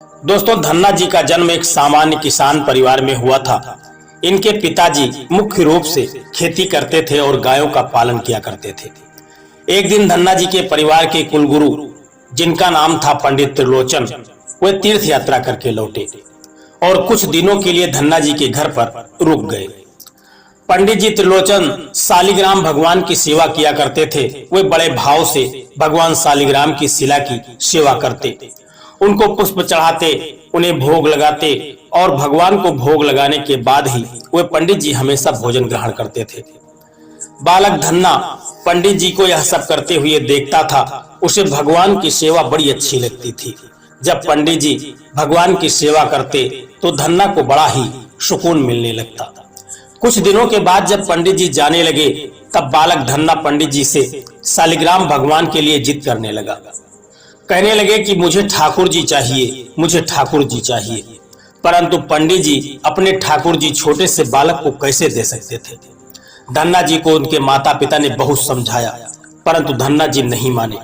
दोस्तों, धन्ना जी का जन्म एक सामान्य किसान परिवार में हुआ था। इनके पिताजी मुख्य रूप से खेती करते थे और गायों का पालन किया करते थे। एक दिन धन्ना जी के परिवार के कुलगुरु, जिनका नाम था पंडित त्रिलोचन, वे तीर्थ यात्रा करके लौटे और कुछ दिनों के लिए धन्ना जी के घर पर रुक गए। पंडित जी त्रिलोचन शालिग्राम भगवान की सेवा किया करते थे। वे बड़े भाव से भगवान शालिग्राम की शिला की सेवा करते, उनको पुष्प चढ़ाते, उन्हें भोग लगाते और भगवान को भोग लगाने के बाद ही वे पंडित जी हमेशा भोजन ग्रहण करते थे। बालक धन्ना पंडित जी को यह सब करते हुए देखता था। उसे भगवान की सेवा बड़ी अच्छी लगती थी। जब पंडित जी भगवान की सेवा करते तो धन्ना को बड़ा ही सुकून मिलने लगता। कुछ दिनों के बाद जब पंडित जी जाने लगे, तब बालक धन्ना पंडित जी से शालिग्राम भगवान के लिए जिद करने लगा। कहने लगे कि मुझे ठाकुर जी चाहिए, मुझे ठाकुर जी चाहिए। परंतु पंडित जी अपने ठाकुर जी छोटे से बालक को कैसे दे सकते थे। धन्ना जी को उनके माता पिता ने बहुत समझाया, परंतु धन्ना जी नहीं माने।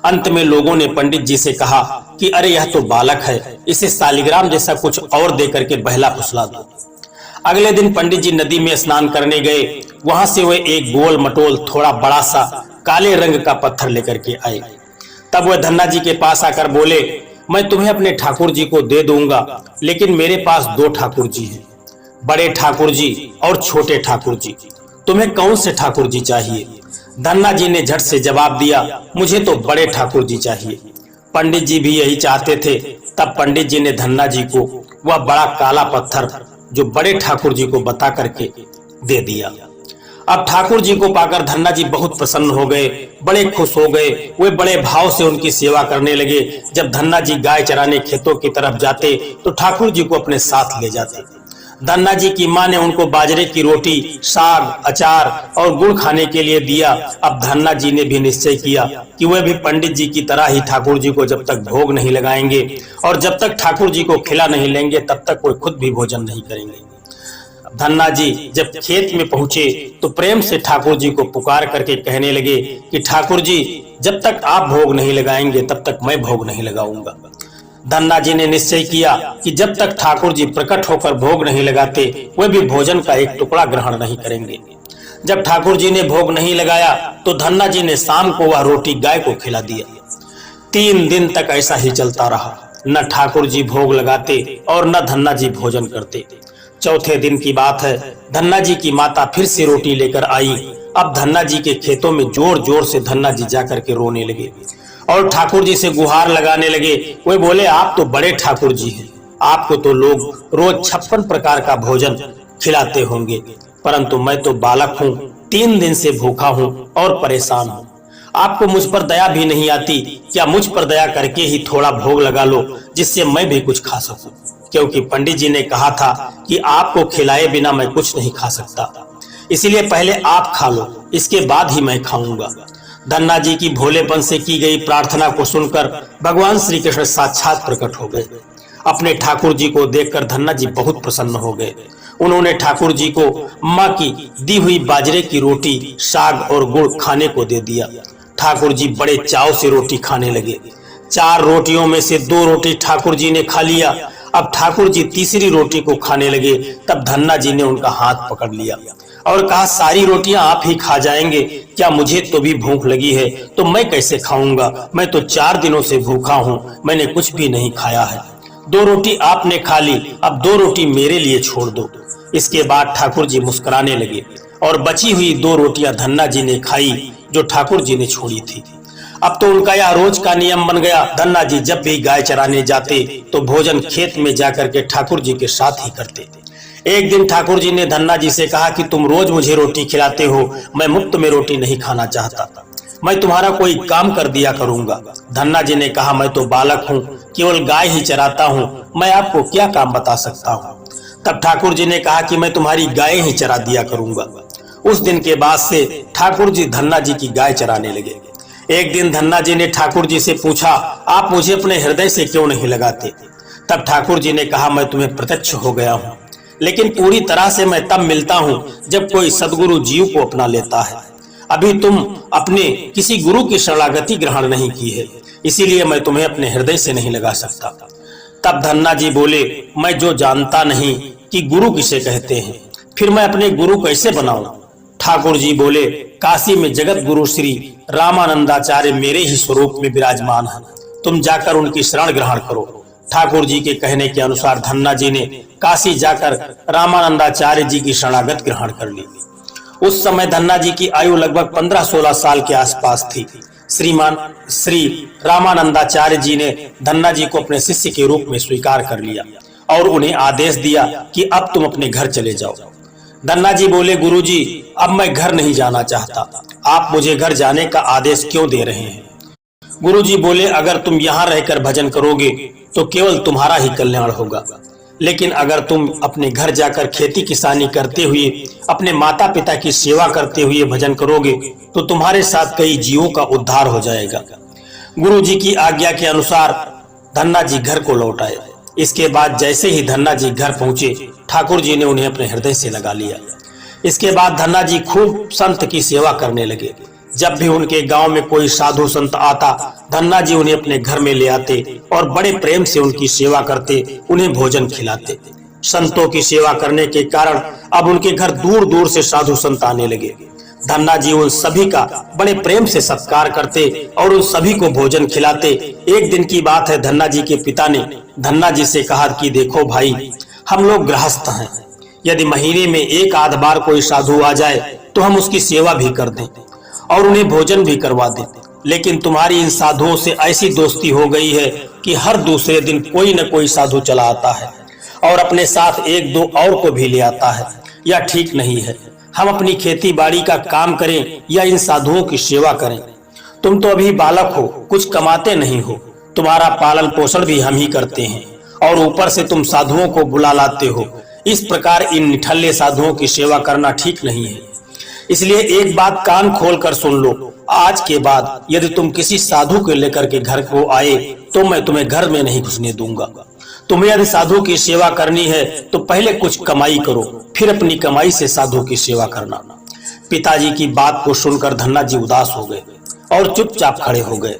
अंत में लोगों ने पंडित जी से कहा कि अरे यह तो बालक है, इसे शालिग्राम जैसा कुछ और दे करके बहला फुसला दो। अगले दिन पंडित जी नदी में स्नान करने गए। वहां से वे एक गोल मटोल थोड़ा बड़ा सा काले रंग का पत्थर लेकर के आए। तब वह धन्ना जी के पास आकर बोले, मैं तुम्हें अपने ठाकुर जी को दे दूंगा, लेकिन मेरे पास दो ठाकुर जी हैं, बड़े ठाकुर जी और छोटे ठाकुर जी। तुम्हें कौन से ठाकुर जी चाहिए? धन्ना जी ने झट से जवाब दिया, मुझे तो बड़े ठाकुर जी चाहिए। पंडित जी भी यही चाहते थे। तब पंडित जी ने धन्ना जी को वह बड़ा काला पत्थर जो बड़े ठाकुर जी को बता करके दे दिया। अब ठाकुर जी को पाकर धन्ना जी बहुत प्रसन्न हो गए, बड़े खुश हो गए। वे बड़े भाव से उनकी सेवा करने लगे। जब धन्ना जी गाय चराने खेतों की तरफ जाते तो ठाकुर जी को अपने साथ ले जाते। धन्ना जी की मां ने उनको बाजरे की रोटी, साग, अचार और गुड़ खाने के लिए दिया। अब धन्ना जी ने भी निश्चय किया कि वे भी पंडित जी की तरह ही ठाकुर जी को जब तक भोग नहीं लगाएंगे और जब तक ठाकुर जी को खिला नहीं लेंगे, तब तक वे खुद भी भोजन नहीं करेंगे। धन्ना जी जब खेत में पहुंचे तो प्रेम से ठाकुर जी को पुकार करके कहने लगे कि ठाकुर जी, जब तक आप भोग नहीं लगाएंगे तब तक मैं भोग नहीं लगाऊंगा। धन्ना जी ने निश्चय किया कि जब तक ठाकुर जी प्रकट होकर भोग नहीं लगाते, वे भी भोजन का एक टुकड़ा ग्रहण नहीं करेंगे। जब ठाकुर जी ने भोग नहीं लगाया तो धन्ना जी ने शाम को वह रोटी गाय को खिला दिया। 3 दिन तक ऐसा ही चलता रहा। न ठाकुर जी भोग लगाते और न धन्ना जी भोजन करते। चौथे दिन की बात है, धन्ना जी की माता फिर से रोटी लेकर आई। अब धन्ना जी के खेतों में जोर जोर से धन्ना जी जाकर के रोने लगे और ठाकुर जी से गुहार लगाने लगे। वे बोले, आप तो बड़े ठाकुर जी हैं, आपको तो लोग रोज 56 प्रकार का भोजन खिलाते होंगे, परंतु मैं तो बालक हूँ, 3 दिन से भूखा हूँ और परेशान हूँ। आपको मुझ पर दया भी नहीं आती? क्या मुझ पर दया करके ही थोड़ा भोग लगा लो, जिससे मैं भी कुछ खा सकूं? क्योंकि पंडित जी ने कहा था कि आपको खिलाए बिना मैं कुछ नहीं खा सकता, इसलिए पहले आप खा लो, इसके बाद ही मैं खाऊंगा। धन्ना जी की भोलेपन से की गई प्रार्थना को सुनकर भगवान श्री कृष्ण साक्षात प्रकट हो गए। अपने ठाकुर जी को देखकर धन्ना जी बहुत प्रसन्न हो गए। उन्होंने ठाकुर जी को माँ की दी हुई बाजरे की रोटी, साग और गुड़ खाने को दे दिया। ठाकुर जी बड़े चाव से रोटी खाने लगे। 4 रोटियों में से 2 रोटी ठाकुर जी ने खा लिया। अब ठाकुर जी तीसरी रोटी को खाने लगे। तब धन्ना जी ने उनका हाथ पकड़ लिया और कहा, सारी रोटियां आप ही खा जाएंगे, क्या मुझे तो भी भूख लगी है, तो मैं कैसे खाऊंगा? मैं तो 4 दिनों से भूखा हूँ, मैंने कुछ भी नहीं खाया है। 2 रोटी आपने खा ली, अब 2 रोटी मेरे लिए छोड़ दो। इसके बाद ठाकुर जी मुस्कुराने लगे और बची हुई 2 रोटियां धन्ना जी ने खाई जो ठाकुर जी ने छोड़ी थी। अब तो उनका यह रोज का नियम बन गया। धन्ना जी जब भी गाय चराने जाते तो भोजन खेत में जाकर के ठाकुर जी के साथ ही करते। एक दिन ठाकुर जी ने धन्ना जी से कहा कि तुम रोज मुझे रोटी खिलाते हो, मैं मुफ्त में रोटी नहीं खाना चाहता, मैं तुम्हारा कोई काम कर दिया करूंगा। धन्ना जी ने कहा, मैं तो बालक हूँ, केवल गाय ही चराता हूँ, मैं आपको क्या काम बता सकता हूँ। तब ठाकुर जी ने कहा कि मैं तुम्हारी गाय ही चरा दिया करूंगा। उस दिन के बाद से ठाकुर जी धन्ना जी की गाय चराने लगे। एक दिन धन्ना जी ने ठाकुर जी से पूछा, आप मुझे अपने हृदय से क्यों नहीं लगाते? तब ठाकुर जी ने कहा, मैं तुम्हें प्रत्यक्ष हो गया हूँ, लेकिन पूरी तरह से मैं तब मिलता हूँ जब कोई सदगुरु जीव को अपना लेता है। अभी तुम अपने किसी गुरु की शरणागति ग्रहण नहीं की है, इसीलिए मैं तुम्हें अपने हृदय से नहीं लगा सकता। तब धन्ना जी बोले, मैं जो जानता नहीं कि गुरु किसे कहते हैं, फिर मैं अपने गुरु कैसे बनाऊं। ठाकुर जी बोले, काशी में जगत गुरु श्री रामानंदाचार्य मेरे ही स्वरूप में विराजमान हैं, तुम जाकर उनकी शरण ग्रहण करो। ठाकुर जी के कहने के अनुसार धन्ना जी ने काशी जाकर रामानंदाचार्य जी की शरणागत ग्रहण कर ली। उस समय धन्ना जी की आयु लगभग 15-16 साल के आसपास थी। श्री रामानंदाचार्य जी ने धन्ना जी को अपने शिष्य के रूप में स्वीकार कर लिया और उन्हें आदेश दिया कि अब तुम अपने घर चले जाओ। धन्ना जी बोले, गुरुजी, अब मैं घर नहीं जाना चाहता, आप मुझे घर जाने का आदेश क्यों दे रहे हैं। गुरुजी बोले, अगर तुम यहाँ रहकर भजन करोगे तो केवल तुम्हारा ही कल्याण होगा, लेकिन अगर तुम अपने घर जाकर खेती किसानी करते हुए अपने माता पिता की सेवा करते हुए भजन करोगे तो तुम्हारे साथ कई जीवों का उद्धार हो जाएगा। गुरुजी की आज्ञा के अनुसार धन्ना जी घर को लौट आए। इसके बाद जैसे ही धन्ना जी घर पहुंचे, ठाकुर जी ने उन्हें अपने हृदय से लगा लिया। इसके बाद धन्ना जी खूब संत की सेवा करने लगे। जब भी उनके गांव में कोई साधु संत आता, धन्ना जी उन्हें अपने घर में ले आते और बड़े प्रेम से उनकी सेवा करते, उन्हें भोजन खिलाते। संतों की सेवा करने के कारण अब उनके घर दूर दूर से साधु संत आने लगे। धन्ना जी उन सभी का बड़े प्रेम से सत्कार करते और उन सभी को भोजन खिलाते। एक दिन की बात है, धन्ना जी के पिता ने धन्ना जी से कहा कि देखो भाई, हम लोग गृहस्थ हैं, यदि महीने में एक आध बार कोई साधु आ जाए तो हम उसकी सेवा भी कर दें और उन्हें भोजन भी करवा दें, लेकिन तुम्हारी इन साधुओं से ऐसी दोस्ती हो गई है कि हर दूसरे दिन कोई न कोई साधु चला आता है और अपने साथ एक दो और को भी ले आता है। यह ठीक नहीं है। हम अपनी खेती बाड़ी का काम करें या इन साधुओं की सेवा करें। तुम तो अभी बालक हो, कुछ कमाते नहीं हो, तुम्हारा पालन पोषण भी हम ही करते हैं और ऊपर से तुम साधुओं को बुला लाते हो। इस प्रकार इन निठल्ले साधुओं की सेवा करना ठीक नहीं है। इसलिए एक बात कान खोल कर सुन लो, आज के बाद यदि तुम किसी साधु को लेकर के घर को आए तो मैं तुम्हें घर में नहीं घुसने दूंगा। तुम्हें यदि साधु की सेवा करनी है तो पहले कुछ कमाई करो, फिर अपनी कमाई से साधु की सेवा करना। पिताजी की बात को सुनकर धन्ना जी उदास हो गए और चुपचाप खड़े हो गए।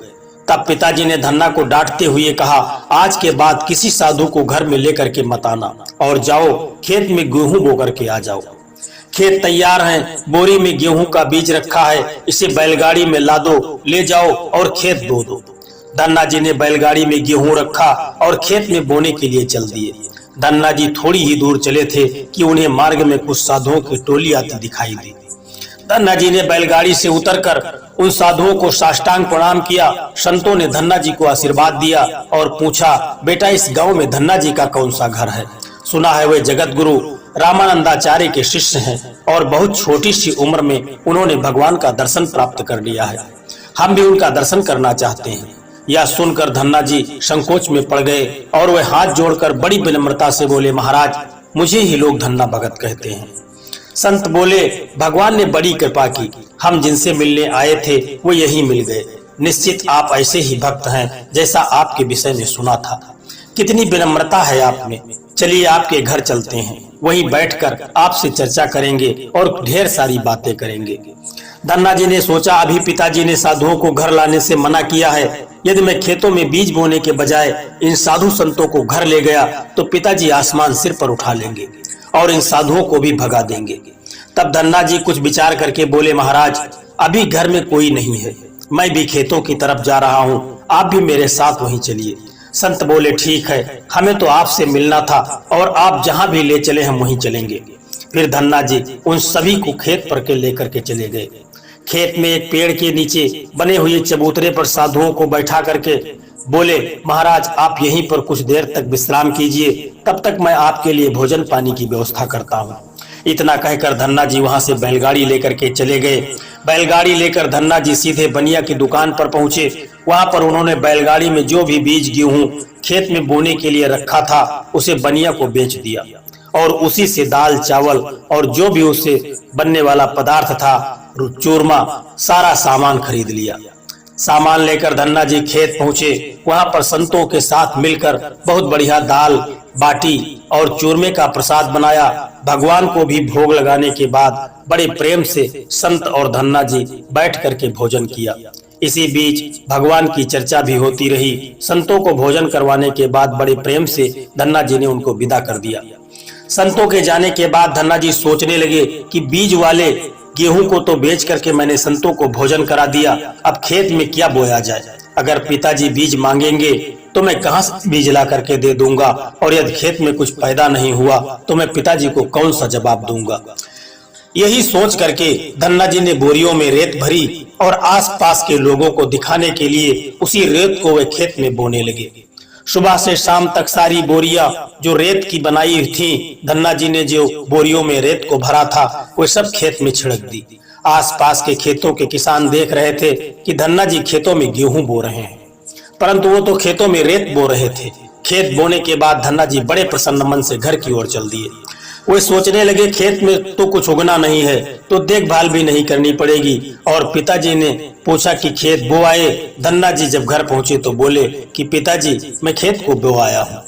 तब पिताजी ने धन्ना को डांटते हुए कहा, आज के बाद किसी साधु को घर में लेकर के मत आना और जाओ खेत में गेहूं बो करके आ जाओ। खेत तैयार है, बोरी में गेहूं का बीज रखा है, इसे बैलगाड़ी में लादो, ले जाओ और खेत बो दो। धन्ना जी ने बैलगाड़ी में गेहूं रखा और खेत में बोने के लिए चल दिए। धन्ना जी थोड़ी ही दूर चले थे कि उन्हें मार्ग में कुछ साधुओं की टोली आती दिखाई दी। धन्ना जी ने बैलगाड़ी से उतरकर उन साधुओं को साष्टांग प्रणाम किया। संतों ने धन्ना जी को आशीर्वाद दिया और पूछा, बेटा इस गांव में धन्ना जी का कौन सा घर है? सुना है वे जगत गुरु रामानंदाचार्य के शिष्य हैं और बहुत छोटी सी उम्र में उन्होंने भगवान का दर्शन प्राप्त कर लिया है, हम भी उनका दर्शन करना चाहते हैं। यह सुनकर धन्ना जी संकोच में पड़ गए और वे हाथ जोड़कर बड़ी विनम्रता से बोले, महाराज मुझे ही लोग धन्ना भगत कहते हैं। संत बोले, भगवान ने बड़ी कृपा की, हम जिनसे मिलने आए थे वो यही मिल गए। निश्चित आप ऐसे ही भक्त हैं जैसा आपके विषय में सुना था। कितनी विनम्रता है आप में। चलिए आपके घर चलते हैं, वहीं बैठकर आपसे चर्चा करेंगे और ढेर सारी बातें करेंगे। धन्ना जी ने सोचा, अभी पिताजी ने साधुओं को घर लाने से मना किया है, यदि मैं खेतों में बीज बोने के बजाय इन साधु संतों को घर ले गया तो पिताजी आसमान सिर पर उठा लेंगे और इन साधुओं को भी भगा देंगे। तब धन्ना जी कुछ विचार करके बोले, महाराज अभी घर में कोई नहीं है, मैं भी खेतों की तरफ जा रहा हूँ, आप भी मेरे साथ वहीं चलिए। संत बोले, ठीक है, हमें तो आपसे मिलना था और आप जहाँ भी ले चले हम वहीं चलेंगे। फिर धन्ना जी उन सभी को खेत पर के लेकर के चले गए। खेत में एक पेड़ के नीचे बने हुए चबूतरे पर साधुओं को बैठा करके बोले, महाराज आप यहीं पर कुछ देर तक विश्राम कीजिए, तब तक मैं आपके लिए भोजन पानी की व्यवस्था करता हूँ। इतना कहकर धन्ना जी वहां से बैलगाड़ी लेकर के चले गए। बैलगाड़ी लेकर धन्ना जी सीधे बनिया की दुकान पर पहुंचे। वहां पर उन्होंने बैलगाड़ी में जो भी बीज गेहूं खेत में बोने के लिए रखा था उसे बनिया को बेच दिया और उसी से दाल चावल और जो भी उससे बनने वाला पदार्थ था, चूरमा, सारा सामान खरीद लिया। सामान लेकर धन्ना जी खेत पहुंचे। वहां पर संतों के साथ मिलकर बहुत बढ़िया दाल बाटी और चूरमे का प्रसाद बनाया। भगवान को भी भोग लगाने के बाद बड़े प्रेम से संत और धन्ना जी बैठ करके भोजन किया। इसी बीच भगवान की चर्चा भी होती रही। संतों को भोजन करवाने के बाद बड़े प्रेम से धन्ना जी ने उनको विदा कर दिया। संतों के जाने के बाद धन्ना जी सोचने लगे कि बीज वाले गेहूं को तो बेच करके मैंने संतों को भोजन करा दिया, अब खेत में क्या बोया जाए। अगर पिताजी बीज मांगेंगे तो मैं कहां से बीज ला करके दे दूंगा, और यदि खेत में कुछ पैदा नहीं हुआ तो मैं पिताजी को कौन सा जवाब दूंगा। यही सोच करके धन्ना जी ने बोरियों में रेत भरी और आसपास के लोगों को दिखाने के लिए उसी रेत को वे खेत में बोने लगे। सुबह से शाम तक सारी बोरियां जो रेत की बनाई थी, धन्ना जी ने जो बोरियों में रेत को भरा था वो सब खेत में छिड़क दी। आसपास के खेतों के किसान देख रहे थे कि धन्ना जी खेतों में गेहूं बो रहे हैं, परंतु वो तो खेतों में रेत बो रहे थे। खेत बोने के बाद धन्ना जी बड़े प्रसन्न मन से घर की ओर चल दिए। वे सोचने लगे खेत में तो कुछ उगना नहीं है तो देखभाल भी नहीं करनी पड़ेगी। और पिताजी ने पूछा कि खेत बो आए। धन्ना जी जब घर पहुंचे तो बोले कि पिताजी मैं खेत को बो आया हूँ।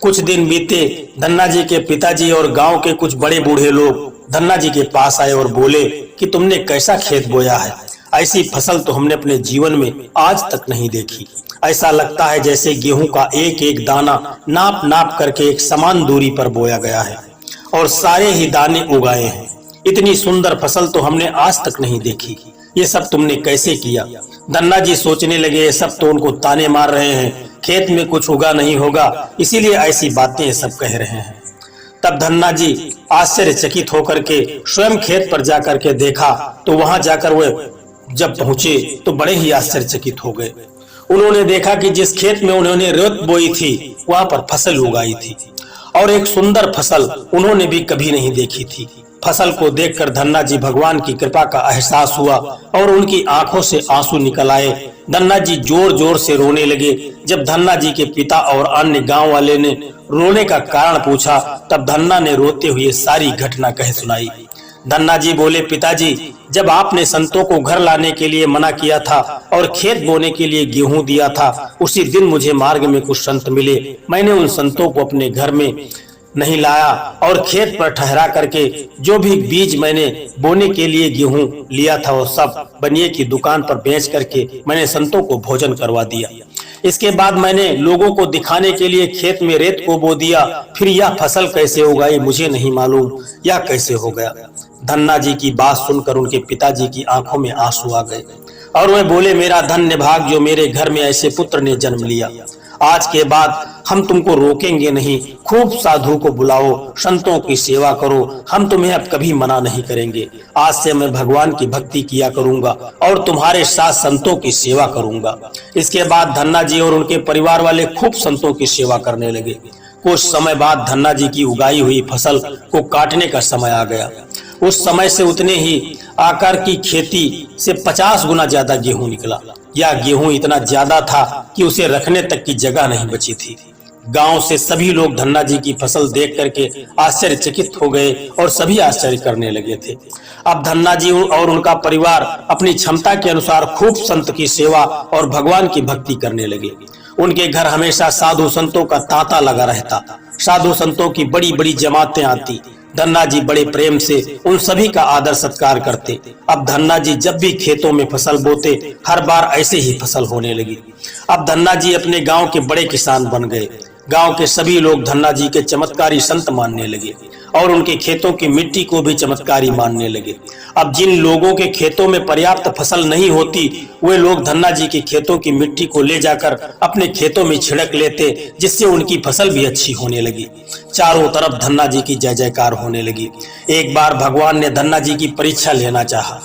कुछ दिन बीते, धन्ना जी के पिताजी और गांव के कुछ बड़े बूढ़े लोग धन्ना जी के पास आए और बोले कि तुमने कैसा खेत बोया है, ऐसी फसल तो हमने अपने जीवन में आज तक नहीं देखी। ऐसा लगता है जैसे गेहूं का एक एक दाना नाप नाप करके एक समान दूरी पर बोया गया है और सारे ही दाने उगाए हैं। इतनी सुंदर फसल तो हमने आज तक नहीं देखी, ये सब तुमने कैसे किया। धन्ना जी सोचने लगे ये सब तो उनको ताने मार रहे हैं, खेत में कुछ उगा नहीं होगा इसीलिए ऐसी बातें ये सब कह रहे हैं। तब धन्ना जी आश्चर्यचकित होकर के स्वयं खेत पर जाकर के देखा तो वहां जाकर वे जब पहुंचे तो बड़े ही आश्चर्यचकित हो गए। उन्होंने देखा कि जिस खेत में उन्होंने रेत बोई थी वहां पर फसल उगाई थी और एक सुंदर फसल उन्होंने भी कभी नहीं देखी थी। फसल को देखकर धन्ना जी भगवान की कृपा का एहसास हुआ और उनकी आंखों से आंसू निकल आए। धन्ना जी जोर जोर से रोने लगे। जब धन्ना जी के पिता और अन्य गांव वाले ने रोने का कारण पूछा तब धन्ना ने रोते हुए सारी घटना कह सुनाई। धन्ना जी बोले पिताजी, जब आपने संतों को घर लाने के लिए मना किया था और खेत बोने के लिए गेहूं दिया था, उसी दिन मुझे मार्ग में कुछ संत मिले। मैंने उन संतों को अपने घर में नहीं लाया और खेत पर ठहरा करके जो भी बीज मैंने बोने के लिए गेहूं लिया था वो सब बनिए की दुकान पर बेच करके मैंने संतों को भोजन करवा दिया। इसके बाद मैंने लोगों को दिखाने के लिए खेत में रेत को बो दिया। फिर यह फसल कैसे उगाई मुझे नहीं मालूम, यह कैसे हो गया। धन्ना जी की बात सुनकर उनके पिताजी की आंखों में आंसू आ गए और वे बोले मेरा धन्य भाग जो मेरे घर में ऐसे पुत्र ने जन्म लिया। आज के बाद हम तुमको रोकेंगे नहीं, खूब साधु को बुलाओ, संतों की सेवा करो, हम तुम्हें अब कभी मना नहीं करेंगे। आज से मैं भगवान की भक्ति किया करूंगा और तुम्हारे साथ संतों की सेवा करूंगा। इसके बाद धन्ना जी और उनके परिवार वाले खूब संतों की सेवा करने लगे। कुछ समय बाद धन्ना जी की उगाई हुई फसल को काटने का समय आ गया। उस समय से उतने ही आकार की खेती से 50 गुना ज्यादा गेहूं निकला। यह गेहूं इतना ज्यादा था कि उसे रखने तक की जगह नहीं बची थी। गांव से सभी लोग धन्ना जी की फसल देख करके आश्चर्यचकित हो गए और सभी आश्चर्य करने लगे थे। अब धन्ना जी और उनका परिवार अपनी क्षमता के अनुसार खूब संत की सेवा और भगवान की भक्ति करने लगे। उनके घर हमेशा साधु संतों का तांता लगा रहता। साधु संतों की बड़ी बड़ी जमातें आती। धन्ना जी बड़े प्रेम से उन सभी का आदर सत्कार करते। अब धन्ना जी जब भी खेतों में फसल बोते हर बार ऐसे ही फसल होने लगी। अब धन्ना जी अपने गांव के बड़े किसान बन गए। गांव के सभी लोग धन्ना जी के चमत्कारी संत मानने लगे और उनके खेतों की मिट्टी को भी चमत्कारी मानने लगे। अब जिन लोगों के खेतों में पर्याप्त फसल नहीं होती वे लोग धन्ना जी के खेतों की मिट्टी को ले जाकर अपने खेतों में छिड़क लेते, जिससे उनकी फसल भी अच्छी होने लगी। चारों तरफ धन्ना जी की जय जयकार होने लगी। एक बार भगवान ने धन्ना जी की परीक्षा लेना चाहा।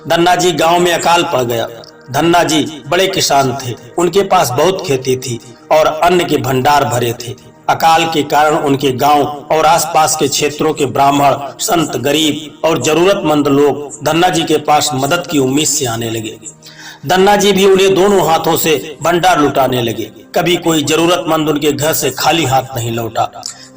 धन्ना जी गांव में अकाल पड़ गया। धन्ना जी बड़े किसान थे, उनके पास बहुत खेती थी और अन्न के भंडार भरे थे। अकाल के कारण उनके गांव और आसपास के क्षेत्रों के ब्राह्मण, संत, गरीब और जरूरतमंद लोग धन्ना जी के पास मदद की उम्मीद से आने लगे। धन्ना जी भी उन्हें दोनों हाथों से भंडार लुटाने लगे। कभी कोई जरूरतमंद उनके घर से खाली हाथ नहीं लौटा।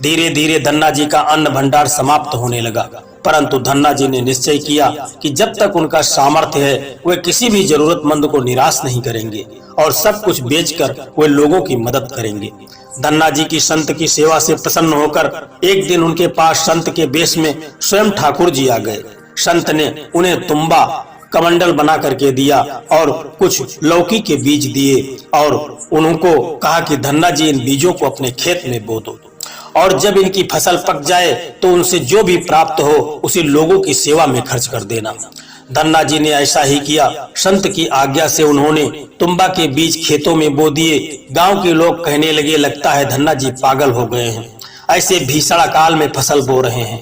धीरे धीरे धन्ना जी का अन्न भंडार समाप्त होने लगा, परंतु धन्ना जी ने निश्चय किया कि जब तक उनका सामर्थ्य है वे किसी भी जरूरतमंद को निराश नहीं करेंगे और सब कुछ बेचकर वे लोगों की मदद करेंगे। धन्ना जी की संत की सेवा से प्रसन्न होकर एक दिन उनके पास संत के वेश में स्वयं ठाकुर जी आ गए। संत ने उन्हें तुम्बा कमंडल बना करके दिया और कुछ लौकी के बीज दिए और उनको कहा कि धन्ना जी इन बीजों को अपने खेत में बो दो और जब इनकी फसल पक जाए तो उनसे जो भी प्राप्त हो उसे लोगों की सेवा में खर्च कर देना। धन्ना जी ने ऐसा ही किया। संत की आज्ञा से उन्होंने तुम्बा के बीज खेतों में बो दिए। गांव के लोग कहने लगे, लगता है धन्ना जी पागल हो गए हैं, ऐसे भीषण अकाल में फसल बो रहे हैं,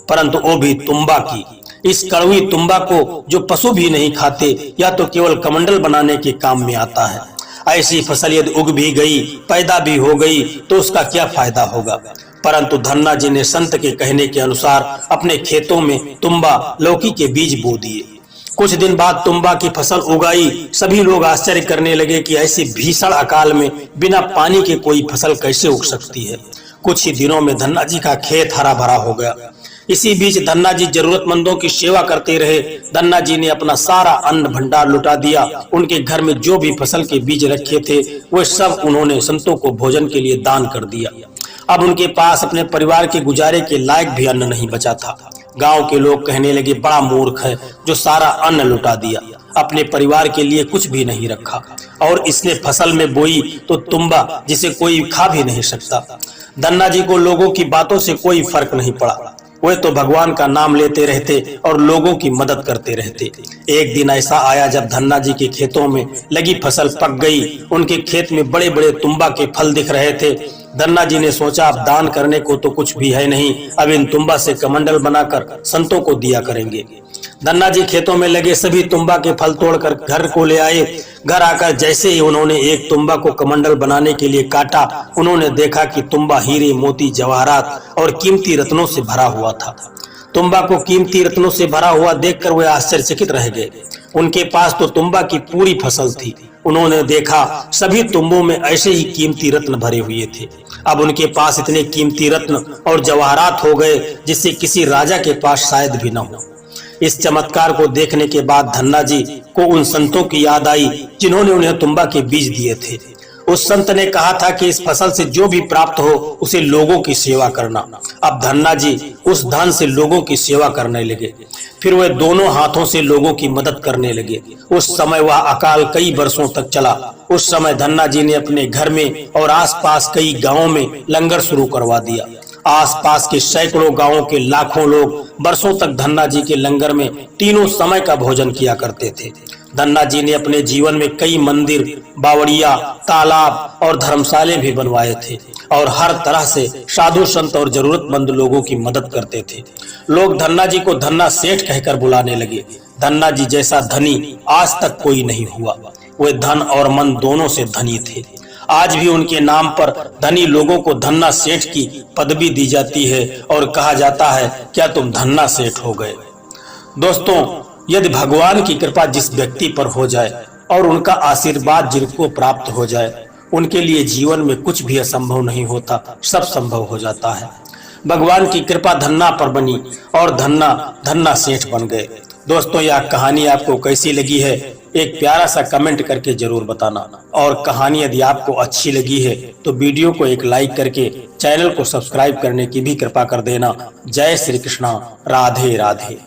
परंतु वो भी तुम्बा की। इस कड़वी तुम्बा को जो पशु भी नहीं खाते, या तो केवल कमंडल बनाने के काम में आता है। ऐसी फसल यदि उग भी गई, पैदा भी हो गई, तो उसका क्या फायदा होगा। परंतु धन्ना जी ने संत के कहने के अनुसार अपने खेतों में तुम्बा लौकी के बीज बो दिए। कुछ दिन बाद तुम्बा की फसल उगाई। सभी लोग आश्चर्य करने लगे कि ऐसे भीषण अकाल में बिना पानी के कोई फसल कैसे उग सकती है। कुछ ही दिनों में धन्ना जी का खेत हरा भरा हो गया। इसी बीच धन्ना जी जरूरतमंदों की सेवा करते रहे। धन्ना जी ने अपना सारा अन्न भंडार लुटा दिया। उनके घर में जो भी फसल के बीज रखे थे वो सब उन्होंने संतों को भोजन के लिए दान कर दिया। अब उनके पास अपने परिवार के गुजारे के लायक भी अन्न नहीं बचा था। गांव के लोग कहने लगे, बड़ा मूर्ख है जो सारा अन्न लुटा दिया, अपने परिवार के लिए कुछ भी नहीं रखा, और इसने फसल में बोई तो तुम्बा जिसे कोई खा भी नहीं सकता। धन्ना जी को लोगों की बातों से कोई फर्क नहीं पड़ा। वे तो भगवान का नाम लेते रहते और लोगों की मदद करते रहते। एक दिन ऐसा आया जब धन्ना जी के खेतों में लगी फसल पक गई। उनके खेत में बड़े बड़े तुम्बा के फल दिख रहे थे। धन्ना जी ने सोचा, अब दान करने को तो कुछ भी है नहीं, अब इन तुम्बा से कमंडल बनाकर संतों को दिया करेंगे। धन्ना जी खेतों में लगे सभी तुम्बा के फल तोड़कर घर को ले आए। घर आकर जैसे ही उन्होंने एक तुम्बा को कमंडल बनाने के लिए काटा, उन्होंने देखा कि तुम्बा हीरे, मोती, जवाहरात और कीमती रत्नों से भरा हुआ था। तुम्बा को कीमती रत्नों से भरा हुआ देखकर वे आश्चर्यचकित रह गए। उनके पास तो तुम्बा की पूरी फसल थी। उन्होंने देखा सभी तुम्बों में ऐसे ही कीमती रत्न भरे हुए थे। अब उनके पास इतने कीमती रत्न और जवाहरात हो गए जिससे किसी राजा के पास शायद भी न हो। इस चमत्कार को देखने के बाद धन्ना जी को उन संतों की याद आई जिन्होंने उन्हें तुम्बा के बीज दिए थे। उस संत ने कहा था कि इस फसल से जो भी प्राप्त हो उसे लोगों की सेवा करना। अब धन्ना जी उस धन से लोगों की सेवा करने लगे। फिर वे दोनों हाथों से लोगों की मदद करने लगे। उस समय वह अकाल कई वर्षों तक चला। उस समय धन्ना जी ने अपने घर में और आसपास कई गांवों में लंगर शुरू करवा दिया। आसपास के सैकड़ों गांवों के लाखों लोग बरसों तक धन्ना जी के लंगर में तीनों समय का भोजन किया करते थे। धन्ना जी ने अपने जीवन में कई मंदिर, बावड़िया, तालाब और धर्मशाले भी बनवाए थे और हर तरह से साधु संत और जरूरतमंद लोगों की मदद करते थे। लोग धन्ना जी को धन्ना सेठ कहकर बुलाने लगे। धन्ना जी जैसा धनी आज तक कोई नहीं हुआ। वे धन और मन दोनों से धनी थे। आज भी उनके नाम पर धनी लोगों को धन्ना सेठ की पदवी दी जाती है और कहा जाता है, क्या तुम धन्ना सेठ हो गए। दोस्तों, यदि भगवान की कृपा जिस व्यक्ति पर हो जाए और उनका आशीर्वाद जिनको प्राप्त हो जाए, उनके लिए जीवन में कुछ भी असंभव नहीं होता, सब संभव हो जाता है। भगवान की कृपा धन्ना पर बनी और धन्ना सेठ बन गए। दोस्तों, यह कहानी आपको कैसी लगी है एक प्यारा सा कमेंट करके जरूर बताना, और कहानी यदि आपको अच्छी लगी है तो वीडियो को एक लाइक करके चैनल को सब्सक्राइब करने की भी कृपा कर देना। जय श्री कृष्णा, राधे राधे।